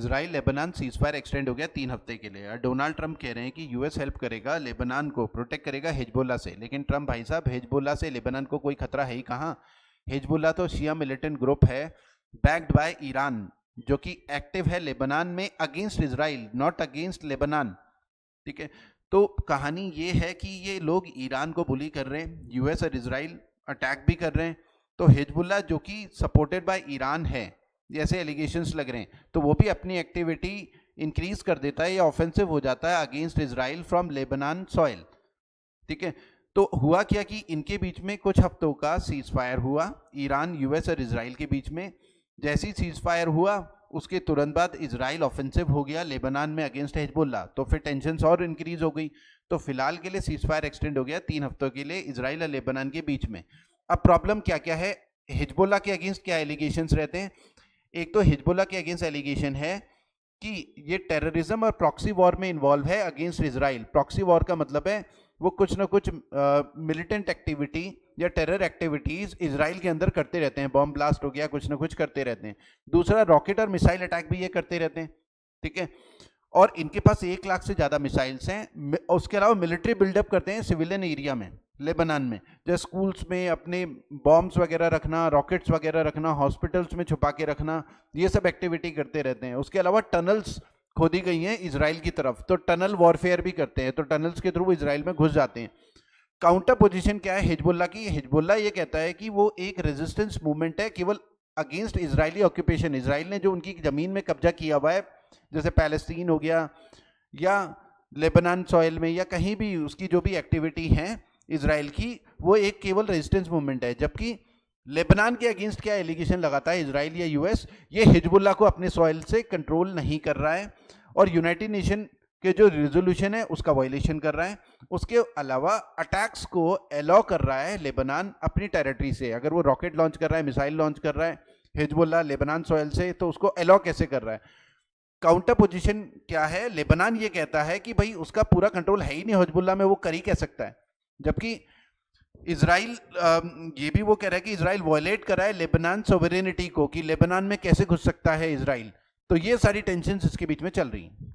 Israel Lebanon ceasefire extend हो गया 3 हफ्ते के लिए। डोनाल्ड ट्रंप कह रहे हैं कि यूएस हेल्प करेगा, लेबनान को प्रोटेक्ट करेगा हिजबुल्ला से। लेकिन ट्रंप भाई साहब, हिजबुल्ला से लेबनान को कोई खतरा है ही कहाँ। हिजबुल्ला तो शिया मिलिटेंट ग्रुप है बैक्ड बाय ईरान, जो कि एक्टिव है लेबनान में against Israel, not against Lebanon. ठीक है, तो कहानी ये है कि ये लोग ईरान को बुली कर रहे हैं, यूएस और इसराइल अटैक भी कर रहे हैं। तो हिजबुल्ला जो कि सपोर्टेड बाय ईरान है, जैसे एलिगेशंस लग रहे हैं, तो वो भी अपनी एक्टिविटी इंक्रीज कर देता है या ऑफेंसिव हो जाता है against Israel from Lebanon soil. ठीक है, तो हुआ क्या कि इनके बीच में कुछ हफ्तों का सीज फायर हुआ, ईरान, यूएस और इसराइल के बीच में। जैसे ही सीज फायर हुआ उसके तुरंत बाद इसराइल ऑफेंसिव हो गया लेबनान में अगेंस्ट हिजबुल्ला, तो फिर टेंशन और इंक्रीज हो गई। तो फिलहाल के लिए सीज फायर एक्सटेंड हो गया 3 हफ्तों के लिए इसराइल और लेबनान के बीच में। अब प्रॉब्लम क्या क्या है, हिजबुल्ला के अगेंस्ट क्या एलिगेशंस रहते हैं। एक तो हिजबुल्ला के अगेंस्ट एलिगेशन है कि ये टेररिज्म और प्रॉक्सी वॉर में इन्वॉल्व है अगेंस्ट इसराइल। प्रॉक्सी वॉर का मतलब है वो कुछ ना कुछ मिलिटेंट एक्टिविटी या टेरर एक्टिविटीज इसराइल के अंदर करते रहते हैं, बॉम्ब ब्लास्ट हो गया, कुछ ना कुछ करते रहते हैं। दूसरा, रॉकेट और मिसाइल अटैक भी ये करते रहते हैं। ठीक है, और इनके पास 1 लाख से ज़्यादा मिसाइल्स हैं। उसके अलावा मिलिट्री बिल्डअप करते हैं सिविलियन एरिया में, लेबनान में, जैसे स्कूल्स में अपने बॉम्ब्स वगैरह रखना, रॉकेट्स वगैरह रखना, हॉस्पिटल्स में छुपा के रखना, ये सब एक्टिविटी करते रहते हैं। उसके अलावा टनल्स खोदी गई हैं इसराइल की तरफ, तो टनल वॉरफेयर भी करते हैं, तो टनल्स के थ्रू इसराइल में घुस जाते हैं। काउंटर पोजीशन क्या है हिजबुल्ला की, हिजबुल्ला ये कहता है कि वो एक रेजिस्टेंस मूवमेंट है केवल अगेंस्ट इजरायली ऑक्यूपेशन। इसराइल ने जो उनकी ज़मीन में कब्जा किया हुआ है, जैसे पैलेस्टीन हो गया या लेबनान सॉइल में या कहीं भी उसकी जो भी एक्टिविटी है इसराइल की, वो एक केवल रेजिस्टेंस मूवमेंट है। जबकि लेबनान के अगेंस्ट क्या एलिगेशन लगाता है इसराइल या यूएस, ये हिजबुल्ला को अपने सॉइल से कंट्रोल नहीं कर रहा है और यूनाइटेड नेशन के जो रेजोल्यूशन है उसका वायलेशन कर रहा है। उसके अलावा अटैक्स को अलाउ कर रहा है लेबनान अपनी टेरिटरी से। अगर वो रॉकेट लॉन्च कर रहा है, मिसाइल लॉन्च कर रहा है हिजबुल्ला लेबनान सॉइल से, तो उसको अलाउ कैसे कर रहा है। काउंटर पोजीशन क्या है, लेबनान ये कहता है कि भाई उसका पूरा कंट्रोल है ही नहीं हिजबुल्ला में, वो कर ही कह सकता है। जबकि इसराइल ये भी वो कह रहा है कि इसराइल वायलेट कर रहा है लेबनान सोवरेनिटी को, कि लेबनान में कैसे घुस सकता है इसराइल। तो ये सारी टेंशन इसके बीच में चल रही हैं।